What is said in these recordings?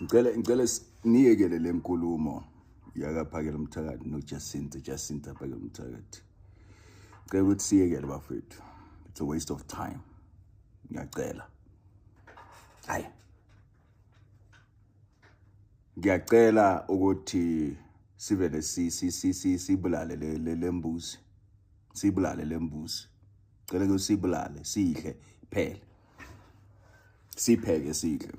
ngicela niyekele le nkulumo yakaphakela umthakathi Jacinta Phakela umthakathi. Ngicela ukuthi siyekele bafethu. It's a waste of time. Ngiyacela. Hayi. Ngiyacela ukuthi sivele sibulale lembuzi. Sibulale lembuzi. Ngicela ukuthi sibulale sidle phela. Sipheke sidle.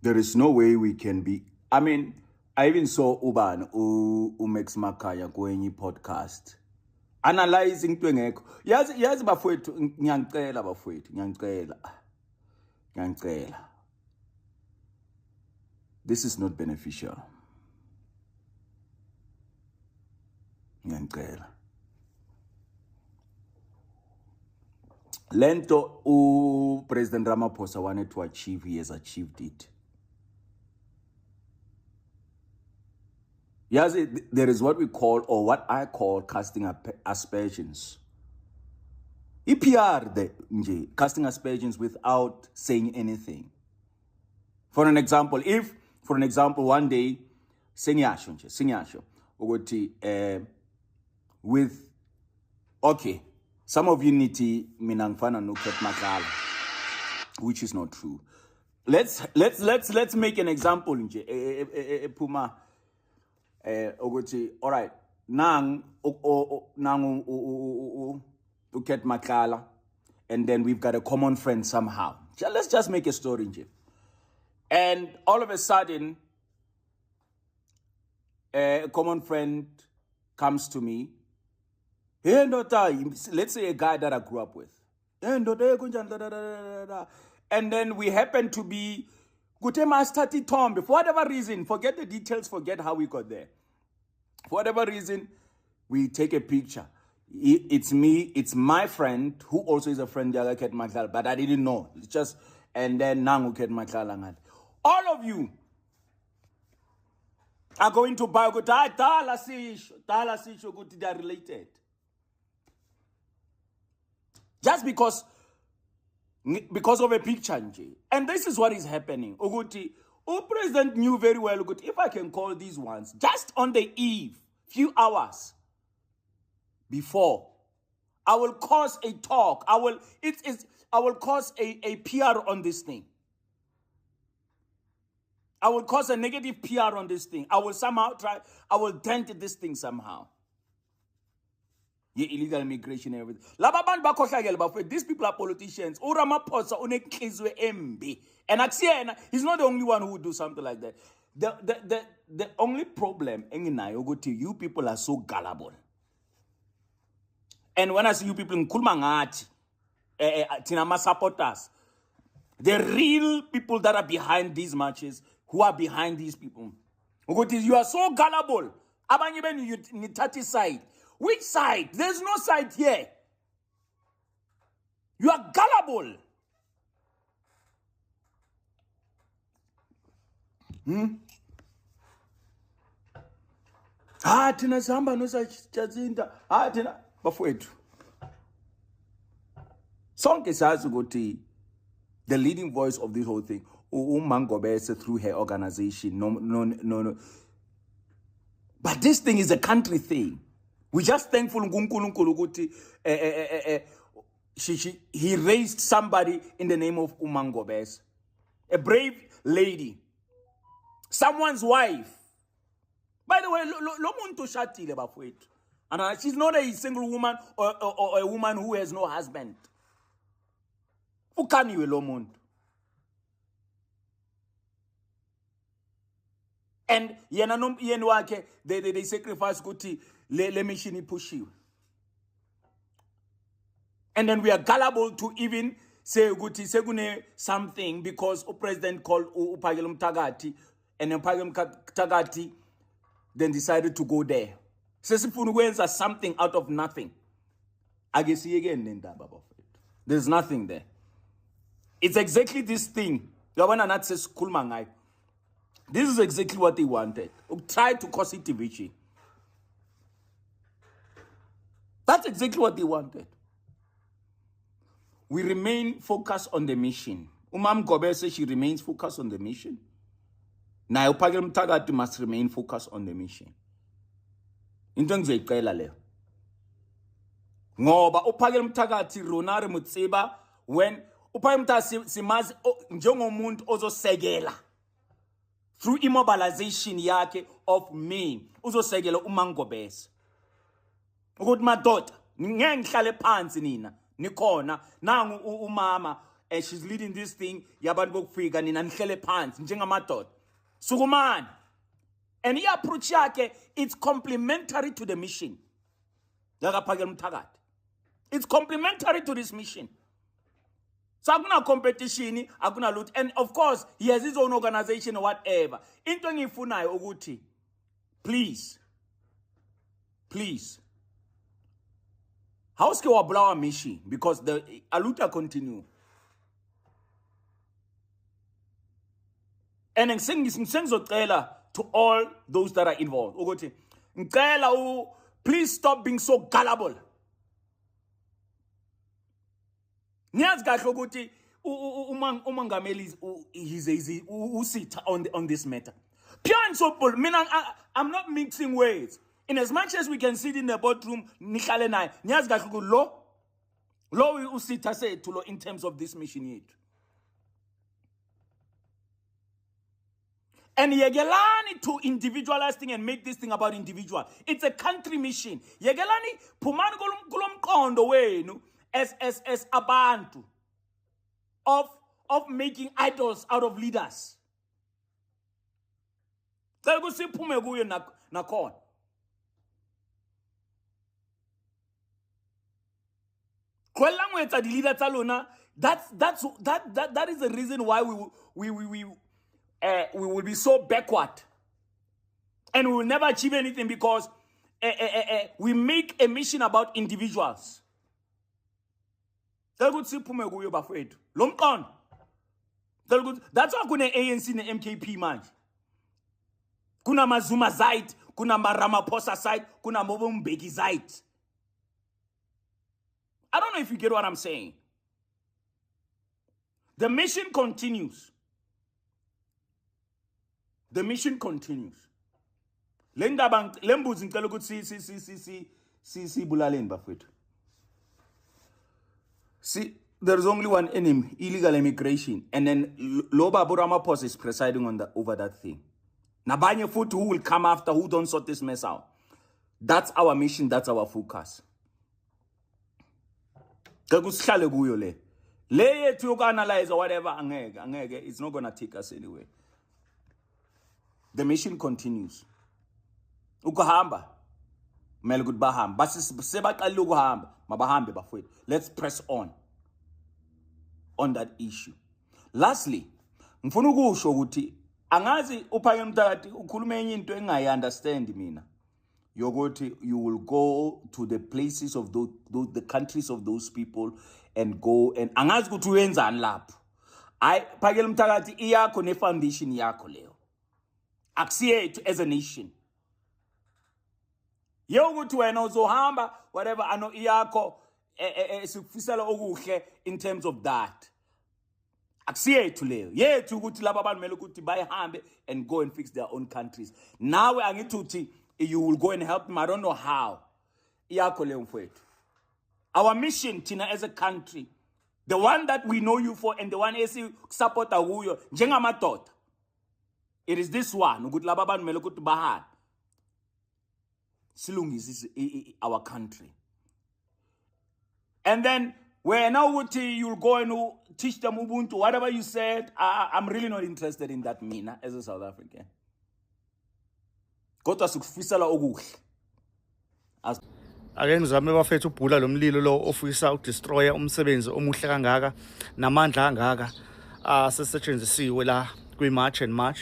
There is no way we can be. I mean, I even saw Max Makaya kwenye podcast analyzing into engekho. Yazi bafowethu ngiyangicela bafowethu ngiyangicela. This is not beneficial. Ngiyangicela. Lento President Ramaphosa wanted to achieve, he has achieved it. Yes, there is what we call, or what I call, casting aspersions. EPR, casting aspersions without saying anything. For an example, one day, Sinyasho, with, okay, some of you need to minangfana no ket makala, which is not true. Let's make an example, Puma. All right, nang uket makala, and then we've got a common friend somehow. Let's just make a story, and all of a sudden, a common friend comes to me. Hey, let's say a guy that I grew up with, and then we happen to be. Gutema started Tom. For whatever reason, forget the details, forget how we got there. For whatever reason, we take a picture. It's me, it's my friend, who also is a friend of Ket Makala, but I didn't know. It's just, and then Nangu Ket Makala. All of you are going to buy Tala Sish, they are related. Just because of a picture, and this is what is happening. Uguti, President knew very well, Uguti, if I can call these ones, just on the eve, few hours before, I will cause a talk. I will cause a PR on this thing. I will cause a negative PR on this thing. I will dent this thing somehow. Illegal immigration and everything. These people are politicians. And he's not the only one who would do something like that. The only problem, you people are so gullible. And when I see you people in Kulmangati, Tinama supporters, the real people that are behind these marches, who are behind these people, you are so gullible. You need 30 side. Which side? There's no side here. You are gullible. Tina samba no Jacinta. Tina bafowethu. Sonke sazi ukuthi the leading voice of this whole thing, Mangobese through her organization. No. But this thing is a country thing. We're just thankful he raised somebody in the name of Umangobes. A brave lady. Someone's wife. By the way, lo muntu shatile bafowethu. And she's not a single woman or a woman who has no husband. Ukaniwe lo muntu. And they sacrifice kuti le mission push you. And then we are gullible to even say guti segune something because a president called Phakela umthakathi, and Phakela umthakathi then decided to go there. Sesifuna something out of nothing. Agesi again there's nothing there. It's exactly this thing. This is exactly what they wanted. Try to cause it division. That's exactly what they wanted. we remain focused on the mission. Umam Gobe says she remains focused on the mission. Now uPhakile Mthakathi must remain focused on the mission. Into engizoyicela leyo. Ngoba uPhakile Mthakathi Ronare Mutsiba when uPhakile Mthakathi simazi njengomuntu ozosekela through immobilization yakhe of me uzosekela uMangobese ukuthi madoda ngeke ngihlale phansi nina nikhona nangu umama and she's leading this thing yabantu bokufika nina nihlele phansi njengamadoda sukumani and approach yakhe it's complementary to the mission yakaPhakile Mthakathi. It's complementary to this mission. So akuna competition, akuna loot. And of course, he has his own organization or whatever. Into engifunayo ukuthi, please. How's ke wabulawa mission? Because the aluta continue. And ngizocela to all those that are involved. Ukuthi, ngicela please stop being so gullible. Niyaz kahle ukuthi uMangameli usitha on this matter. Pure and simple. I'm not mixing words. In as much as we can sit in the boardroom, nihlale naye. Niyaz kahle ukuthi lo usitha sethu lo in terms of this mission yethu. And yegelani to individualize thing and make this thing about individual. It's a country mission. Yegelani pumani kulomqondo wenu as abantu of making idols out of leaders. Siphume kuyo nakhona. Kwelangwetsa di leader tsa lona, that is the reason why we will be so backward. And we will never achieve anything because we make a mission about individuals. That's why kuna ANC ne MKP manje. Kuna Mazuma side, kuna Ramaphosa side, kuna Mbeki side. I don't know if you get what I'm saying. The mission continues. The mission continues. Lembuzi ngicela ukuthi si bulaleni bafethu. See, there's only one enemy, illegal immigration, and then Loba Ramaphosa is presiding over that thing. Nabanye futhi who will come after, who don't sort this mess out. That's our mission, that's our focus. Kakusihlale kuyo le. Le yethu yokuanalyze or whatever angeke, it's not going to take us anywhere. The mission continues. Ukuhamba mele ukuthi bahamba basi sebaqala ukuhamba mabahambe bafowethu. Let's press on that issue. Lastly, ngifuna ukusho ukuthi angazi uPhakile Mthakathi ukhuluma enye into engayi-understand mina yokuthi you will go to the places of the countries of those people and go and angazi ukuthi uyenzani lapho. Hayi Phakile Mthakathi iyakho ne-foundation yakho leyo akusiyethu as a nation. Yokuthi wena uzohamba whatever ano iyakho sikufisela okuhle in terms of that. Akusiyethu leyo. Yethu ukuthi laba abantu mele ukuthi bayihambe and go and fix their own countries. Nawe angithi uthi you will go and help them. I don't know how. Iyakho leyo mfowethu. Our mission thina as a country, the one that we know you for and the one esisupporta kuyo njengamadoda, it is this one ukuthi laba abantu mele ukuthi bahambe silungise our country. And then when now you'll go and teach them Ubuntu, whatever you said, I'm really not interested in that mina as a South African. Kodwa sikufisela okuhle. Ake ngizame bafethu ubhula lo mlilo lo ofisa udestroya umsebenzi omuhle kangaka namandla kangaka asesetshenzisiwe la kwi-March and March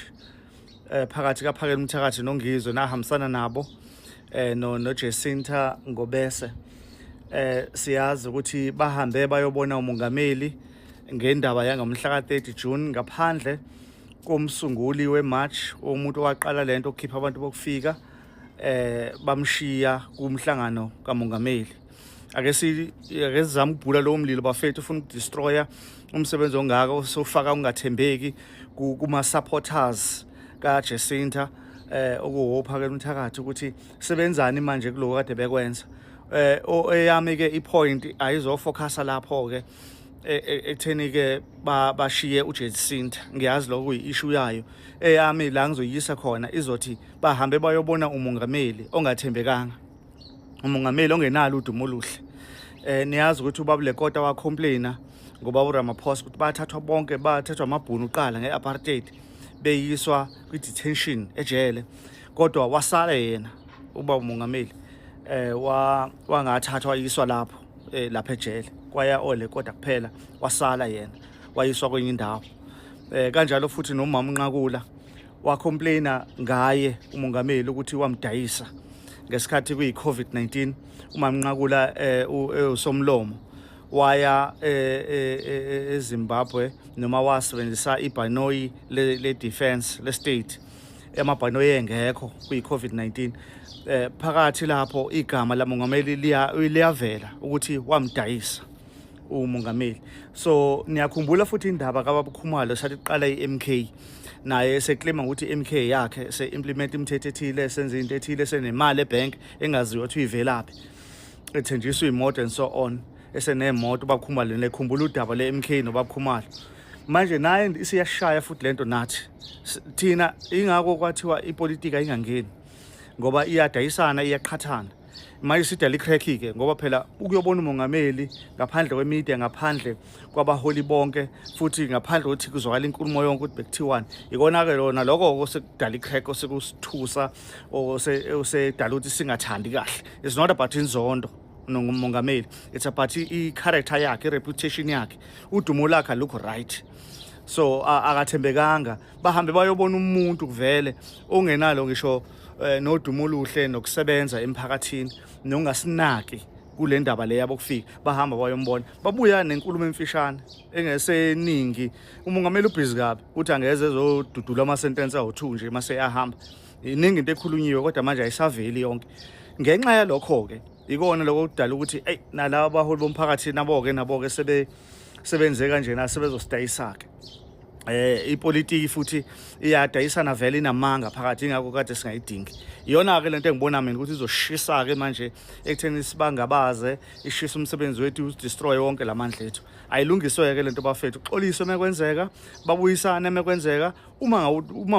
phakathi kaPhakile Mthakathi noNgizwe nahambisana nabo no Jacinta Ngobese. Siyazi ukuthi bahambe bayobona umongameli ngendaba yangamhla ka-30 June ngaphandle komsunguli we-March umuntu owaqala lento ukukhipha abantu bokufika bamshiya kumhlangano kamongameli. ake sizama ukubhula lowo mlilo bafethu ufuna ukudestroya umsebenzi ongaka sofaka ungathembeki kuma supporters kaJacinta okuwophakela umthakathi ukuthi sebenzani manje kuloko kade bekwenza eyami ke ipoint ayizofocus lapho ke ekutheni ke bashiye uJacinta ngiyazi lokho kuyi-issue yayo eyami la ngizoyisa khona izothi bahambe bayobona umongameli ongathembekanga umongameli ongenalo udumo oluhle niyazi ukuthi ubaba lekota wacomplaina ngoba uRamaphosa ukuthi bathathwa bonke bathathwa amabhunu uqala ngeapartheid beyiswa kwi-detention ejele kodwa wasala yena ubaba umongameli wangathathwa yiswa lapho ejele kwaya ole kodwa kuphela wasala yena wayiswa kwenye indawo kanjalo futhi nomama uNqakula wacomplaina ngaye umongameli ukuthi wamdayisa ngesikhathi kuyi-COVID-19 umama uNqakula usomlomo waya eZimbabwe noma wasebenzisa ibhanoyi le-defense le-state amabhanoyi engekho kuyi-COVID-19 phakathi lapho igama lamongameli liyavela ukuthi wamdayisa umongameli so niyakhumbula futhi indaba kababa Khumalo sathi iqala i-MK naye seclaima ukuthi i-MK yakhe se-implement imithetho ethile senze into ethile senemali ebank engaziwa ukuthi uyivelaphi ethenjiswa imoto and so on esenemoto ubaba Khumalo nekhumbula udaba le-MK nobaba Khumalo manje naye isiyashaya futhi lento nathi thina ingako kwathiwa ipolitika ingangeni ngoba iyadayisana iyaqhathana manje sidala icrack ke ngoba phela ukuyobona umongameli ngaphandle kwemedia ngaphandle kwabaholi bonke futhi ngaphandle ukuthi kuzwakala inkulumo yonke ukuthi bekuthiwani ikona ke lona lokho sekudala icrack osekusithusa osedala ukuthi singathandi kahle it's not about inzondo nomongameli it's about i-character yakhe i-reputation yakhe udumo lakhe alukho right so akathembekanga bahambe bayobona umuntu kuvele ongenalo ngisho nodumo oluhle nokusebenza emphakathini nongasinaki kule ndaba le yabo kufika bahamba bayombona babuya nenkulumo emfishane engeseningi umongameli ubhizi kabi uthi angeze ezodudula ama-sentence awu-2 nje mase yahamba iningi into ekhulunyiwe kodwa manje ayisaveli yonke ngenxa yalokho-ke ikona lokho kudala ukuthi nalaba abaholi bomphakathi nabo-ke sebenze kanjena sebezosidayisa-ke ipolitiki futhi iyadayisana vele inamanga phakathi ingakho kade singayidingi iyona-ke lento engibona mina ukuthi izoshisa-ke manje ekutheni sibangabaze ishisa umsebenzi wethu udestroye wonke la mandla ethu ayilungiswe-ke lento bafethu uxoliswe mekwenzeka babuyisane mekwenzeka uma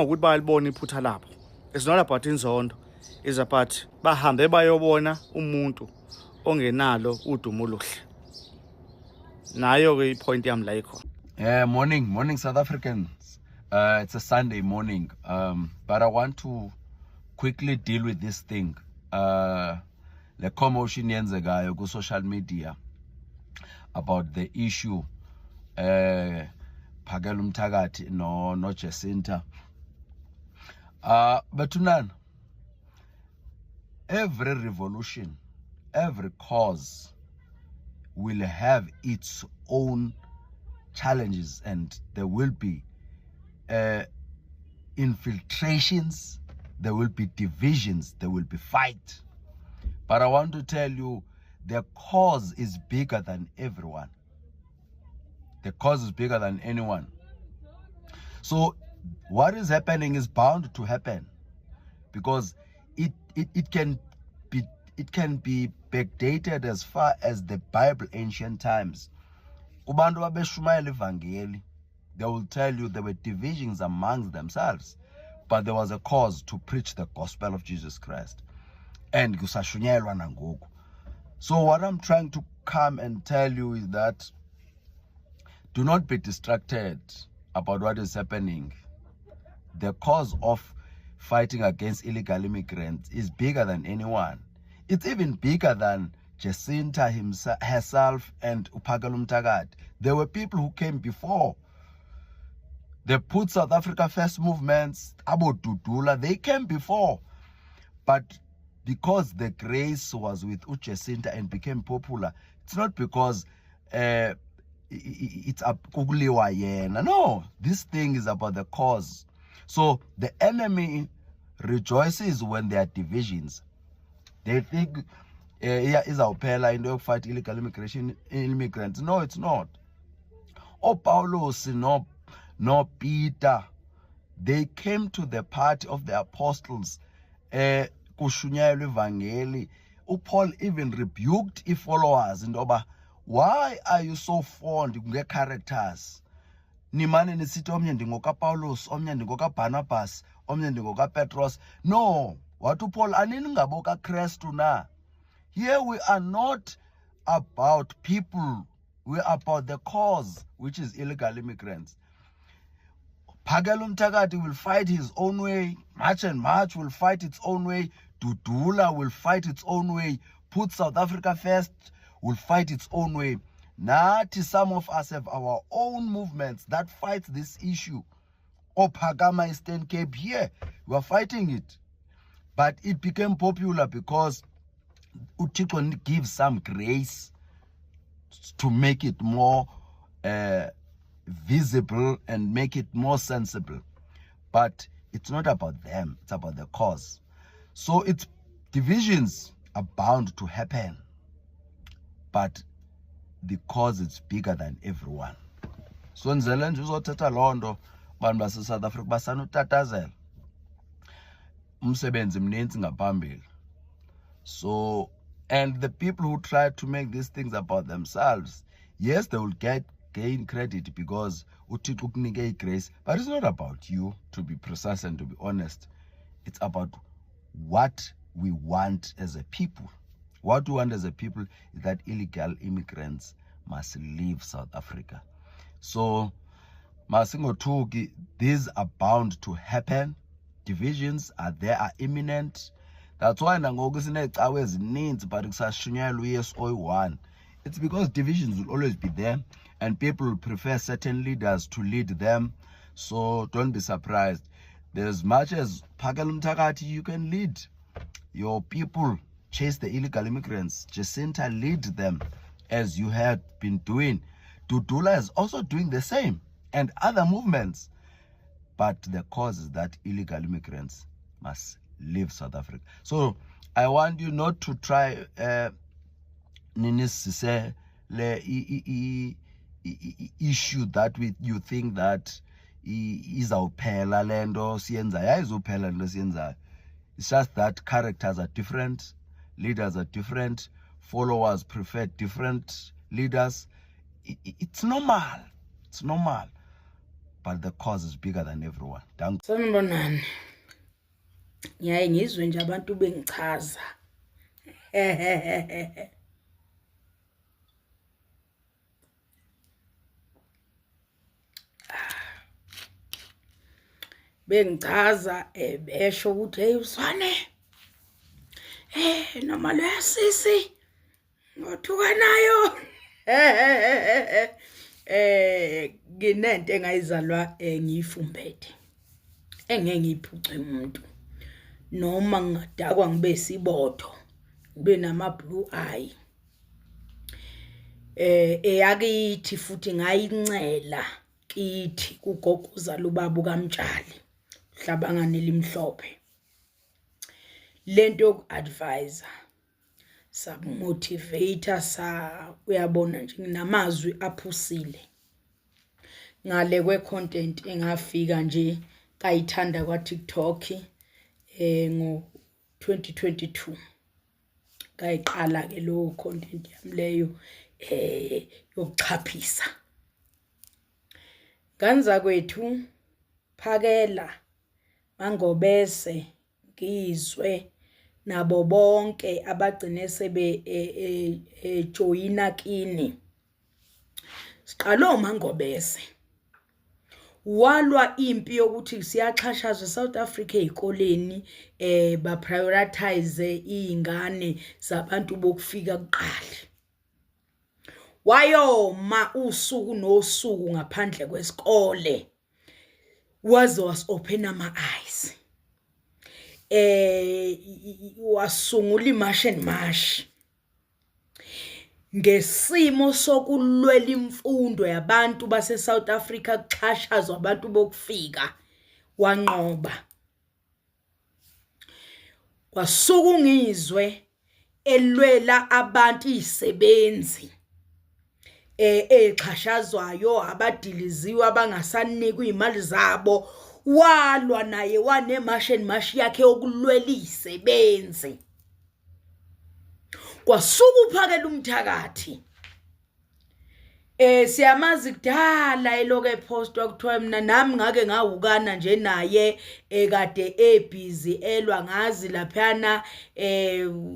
ukuthi bayalibona iphutha labo it's not about inzondo is about bahambe bayobona umuntu ongenalo udumo oluhle nayo-ke ipoint yami la ikhona. Morning, South Africans. It's a Sunday morning, but I want to quickly deal with this thing. The commotion yenzekayo ku social media about the issue Phakela Umthakathi no Jacinta. But Tunan, every revolution, every cause will have its own challenges, and there will be infiltrations, there will be divisions, there will be fight. But I want to tell you, the cause is bigger than everyone. The cause is bigger than anyone. So what is happening is bound to happen, because it can be backdated as far as the Bible, ancient times. They will tell you there were divisions amongst themselves, but there was a cause to preach the gospel of Jesus Christ. And so what I'm trying to come and tell you is that do not be distracted about what is happening. The cause of fighting against illegal immigrants is bigger than anyone. It's even bigger than Jacinta herself and Phakela Umthakathi. There were people who came before. They put South Africa First movements, Abo Dudula, they came before. But because the grace was with Jacinta and became popular, it's not because it's a kugliwa. No, this thing is about the cause. So the enemy rejoices when there are divisions. They think izawuphela into yokufight illegal immigrants. No, it's not. Paulos no Peter, they came to the party of the apostles kushunyayelwa ivangeli. Paul even rebuked his followers into yoba, why are you so fond nge-characters? Nimane nisithi omnye ndingokaPawulos, omnye ndingokaBarnabas, omnye ndingokaPetros. No, what Paul anini ngabokaKristu na? Here we are not about people, we are about the cause, which is illegal immigrants. Phakela Mthakathi will fight his own way. March and March will fight its own way. Dudula will fight its own way. Put South Africa First will fight its own way. Nathi, some of us have our own movements that fight this issue. Phakama Eastern Cape, here we are fighting it. But it became popular because uThixo gives some grace to make it more visible and make it more sensible. But it's not about them, it's about the cause. So it's divisions are bound to happen, but the cause is bigger than everyone. So nzele nje uzothetha londo bantu base South Africa basanotatazela umsebenzi mninzi ngaphambili. So, and the people who try to make these things about themselves, yes, they will gain credit because uThixo ukunike grace, but it's not about you, to be precise and to be honest. It's about what we want as a people. What we want as a people is that illegal immigrants must leave South Africa. So, Masingothuki, these are bound to happen. Divisions are there, are imminent. That's why nangoku sinecawe ezininzi but kusashunyayelwa uYesOyi-1. It's because divisions will always be there and people will prefer certain leaders to lead them. So don't be surprised. As much as Phakela Mthakathi, you can lead your people, chase the illegal immigrants. Jacinta, lead them as you had been doing. Dudula is also doing the same, and other movements. But the cause is that illegal immigrants must leave South Africa. So I want you not to try issue that you think that izawuphela lento siyenzayo. Ayizuphela lento siyenzayo. It's just that characters are different, leaders are different, followers prefer different leaders. It's normal. It's normal. But the cause is bigger than everyone. Sanibonani. Ngiyaye ngizwe nje abantu bengichaza. Bengichaza besho ukuthi hey uswane. Noma lo yasisi. Ngothuka nayo. Nginento engayizalwa ngiyifumbethe. Engeke ngiphuce umuntu. Noma ngadakwa ngibe sibotho, ngibe nama blue eye. Eyakithi futhi ngayincela kithi kugogoza lubaba kaMtshali. Hlabangane limhlophe. Lento yokuadvise sakumotivator uyabona nje nginamazwi aphusile. Ngale kwe content engafika nje kayithanda kwa TikTok ngo 2022 kayiqala ke lo content yami leyo yokuchaphisa. Ganza kwethu Phakela Mangobese ngizwe nabo bonke abagcine sebe joina kini. Siqalo Mangobese walwa impi yokuthi siyaxhashazwa South Africa ezikoleni ba prioritize izingane zabantu bokufika kuqala. Wayoma usuku nosuku ngaphandle kwesikole waze was-open ama eyes. Wasungula imarch and march ngesimo sokulwela imfundo yabantu base South Africa kuxhashazwa abantu bokufika wanqoba. Kwasuka ungizwe elwela abantu izisebenzi exhashazwayo abadiliziwe abangasanikwa imali zabo walwa naye wanemarch yakhe yokulwela izisebenzi kwasuka uPhakela uMthakathi siyamazi kudala eloke postwa kuthiwa mina nami ngake ngawukana nje naye kade ebusy elwa ngazi laphana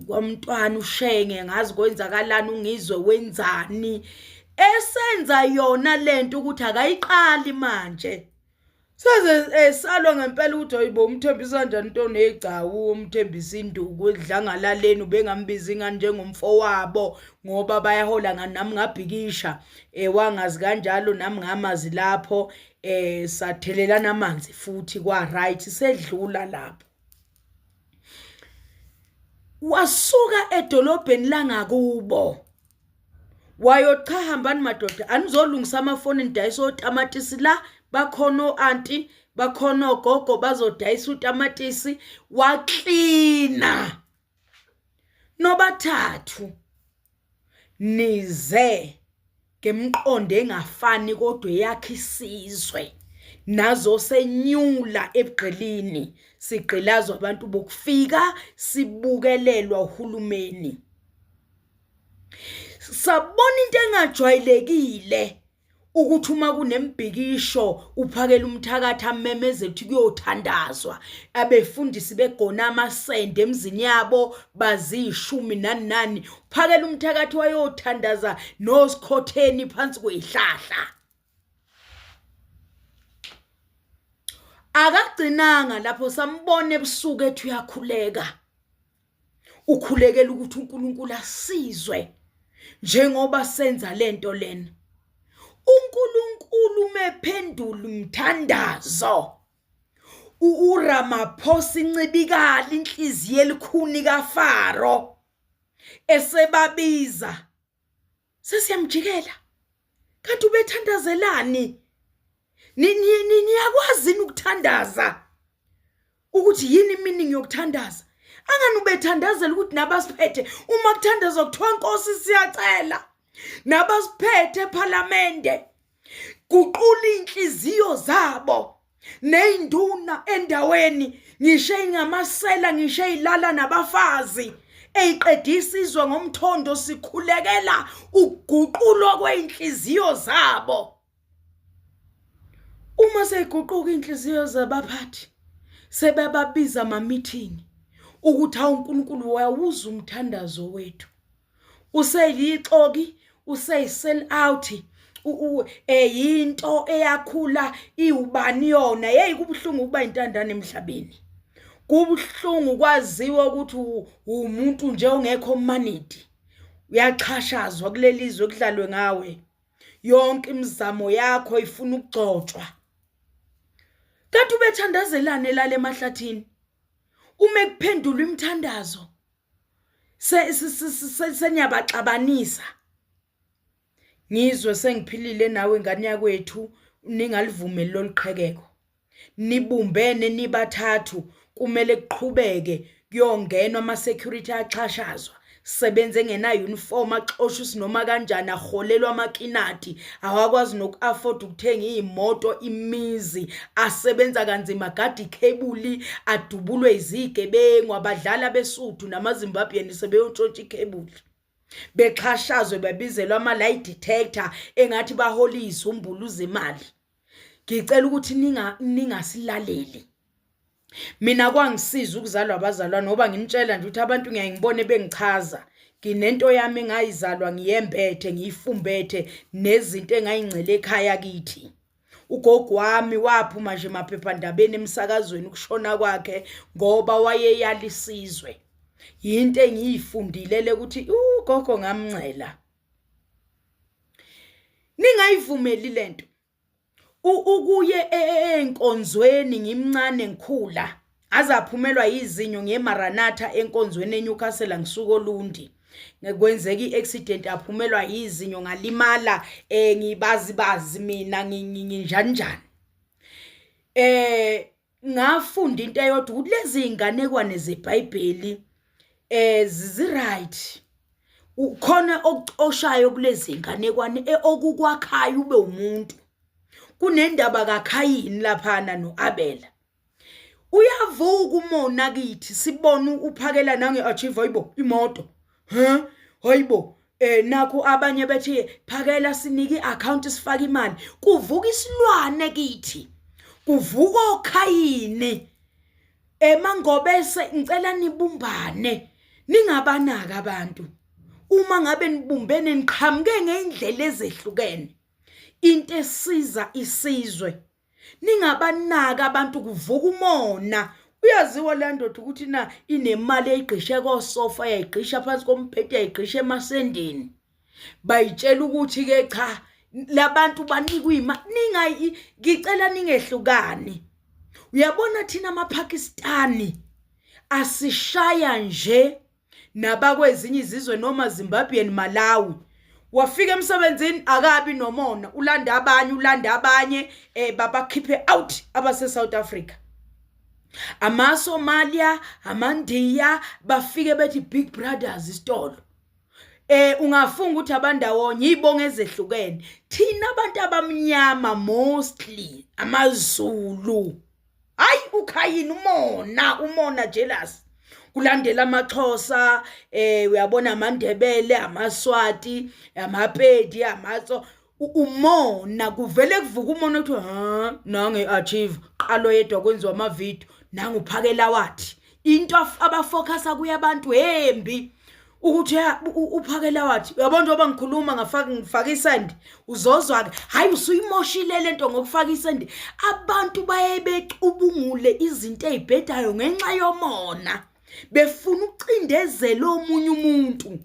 kwamntwana uShenge ngazi kwenzakalana ungizwe wenzani esenza yona lento ukuthi akayiqali manje seze salwa ngempela ukuthi hayibo umthembisa kanjani into negcawu umthembisa induku edlangalaleni ubengambizi ngani njengomfowabo ngoba bayahola nami ngabhikisha wangazi kanjalo nami ngamazi lapho sathelelana amanzi futhi kwa right sedlula lapho wasuka edolobheni langakubo wayocha hambani madoda anizolungisa amafoni ndayisa otamatisi la bakhono auntie bakhono gogo bazodayisa utamatisi waklina nobathathu nize ngemqondo engafani kodwa yakhe isizwe nazo senyula ebugqilini sigqilazwa abantu bokufika sibukelelwa uhulumeni sabona into engajwayelekile ukuthi uma kunembhikisho uPhakela uMthakathi amemeze ukuthi kuyothandazwa abefundisi begona amasende emzini yabo bazishumi nani uPhakela uMthakathi wayothandaza nosikhotheni phansi kwezihlahla akagcinanga lapho sambone ebusuku ethi uyakhuleka ukhulekela ukuthi uNkulunkulu asizwe njengoba senza lento lena uNkulunkulu mephendula umthandazo uRamaphosa incibikala inhliziyo elikhuni kaFaro esebabiza sesiyamjikela kanti ubethandazelani niyakwazi ukuthandaza ukuthi yini meaning yokuthandaza angani ubethandazela ukuthi nabasiphethe uma kuthandazwa kuthiwa Nkosi siyacela nabasiphethe eParliament guqula inhliziyo zabo neinduna endaweni ngisho ingamasela ngisho ilala nabafazi eyiqedisa izwe ngomthondo sikhulekela uguqulwa kweinhliziyo zabo uma seyiguquka inhliziyo zabaphathi sebebabiza ama meeting ukuthi uNkulunkulu wayawuza umthandazo wethu useyixoki useyisell out yinto eyakhula iubani yona hey kubuhlungu kuba intandane emhlabeni kubuhlungu kwaziwa ukuthi umuntu nje ongekho manidi uyachashazwa kulelizwe kudlalwe ngawe yonke imizamo yakho ifuna ukugcotshwa kanti ubethandazelane lale emahlathini uma kuphendula imthandazo senyabaxabanisa ngizwe sengiphilile nawe ngane yakwethu ningalivumeli loliqhekeko nibumbene nibathathu kumele kuqhubeke kuyongenwa ama security axhashazwa sebenze ngena uniform axoshwa sinoma kanjani aholelwa amakinati awakwazi nokuafford ukuthenga izimoto imizi asebenza kanzima gadi cable adubulwe izigebengu abadlala besuthu namaZimbabwean sebeyotshontsha icable bexhashazwe bebizelwa ama lie detector engathi baholisa umbuluza imali ngicela ukuthi ningasilaleli mina kwangisiza ukuzalwa abazalwane ngoba ngimtshela nje ukuthi abantu ngiyayibone bengichaza nginento yami engayizalwa ngiyembethe ngiyifumbethe nezinto engayingcele ekhaya kithi ugogo wami waphuma nje emaphephandabeni emsakazweni ukushona kwakhe ngoba wayeyalisizwe yinto engiyifundilele ukuthi ugogo ngamncela ningayivumeli lento ukuye enkonzweni ngimncane ngikhula azaphumelwa izinyo ngeMaranatha enkonzweni eNewcastle ngisuko Lundi ngekwenzeka iaccident aphumelwa izinyo ngalimala ngibazibazi mina nginjani ngafunda into eyodwa ukuthi lezi inganekwane zeBhayibheli ziziright ukhona okuxoshayo kulezi nganekwane okukwakhayo ube umuntu kunendaba kaKhayini laphana noAbela uyavuka umona kithi sibona uphakela nangeachieve hayibo imoto hayibo nakho abanye bethi phakela sinike iaccount sifaka imali kuvuka isilwane kithi kuvuka oKhayini mangobese ngicela nibumbane ningabanaka abantu uma ngabe nibumbene niqhamuke ngeindlela ezehlukene into esiza isizwe ningabanaka abantu kuvuka umona uyaziwa le ndoda ukuthi na inemali eyigqishe kosofa yayigqisha phansi komphethe yayigqisha emasendeni bayitshela ukuthi ke cha labantu banikwa imali ngicela ningehlukani uyabona thina amaPakistani asishaya nje nabakwezinye izizwe noma Zimbabwe Malawi wafika emsebenzini akabi nomona ulanda abanye babakhiphe out abase South Africa amaSomalia amandiya bafike bethi Big Brothers isitolo ungafunga ukuthi abandawonye ibonge ezehlukene thina abantu abamnyama mostly amaZulu hayi uKhayini umona jealous kulandela amaXhosa uyabona amandebele amaSwati amaPedi amatso umona kuvele kuvuka umona uthi nange achieve qalo yedwa kwenziwa ama video nangu uphakela wathi into abafocusa kuya abantu hembi ukuthi uphakela wathi uyabona njengoba ngikhuluma ngifaka isend uzozwa hayi usuyimoshile lento ngokufaka isend abantu bayebecubungule izinto ezibhedayo ngenxa yomona befuna ukucindezela omunye umuntu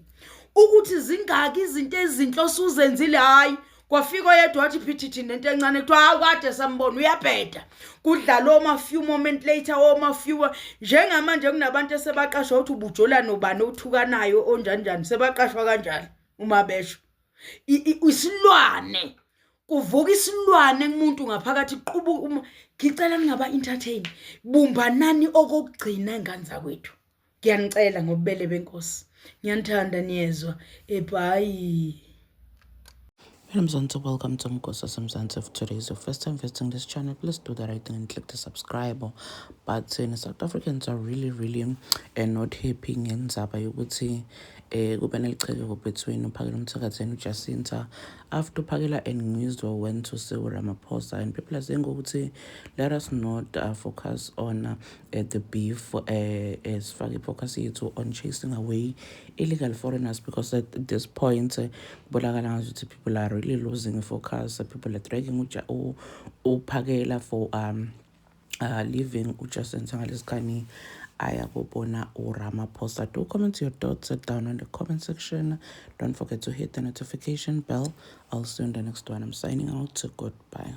ukuthi zingaki izinto ezinhle osuzenzile hayi kwafika yedwa wathi phithiti nento encane kuthiwa kade sambona uyabheda kudlala oma few moment later oma few njengamanje kunabantu esebaqashwa ukuthi ubujola nobani othukanayo onjanjani sebaqashwa kanjalo uma besho isilwane kuvuka isilwane kumuntu ngaphakathi qubu ngicela ningaba entertain bumbanani okugcina engane zakwethu ngiyanicela ngobubele benkosi ngiyanthanda niyezwa bye. Welcome to Mkosa Samzansi. If today is your first time visiting this channel, please do the right thing and click the subscribe button. South Africans are really not happy ngendaba yokuthi kube nelicheke between uPhakela Mthakathi and uJacinta after Phakela and Ngizwa went to see Ramaphosa, and people are saying ukuthi let us not focus on the beef as focus on chasing away illegal foreigners, because at this point people are really losing focus. People are dragging uPhakela for leaving uJacinta ngalesikani ayakubona uRamaphosa. Do comment your thoughts down in the comment section. Don't forget to hit the notification bell. I'll see you in the next one. I'm signing out. Goodbye.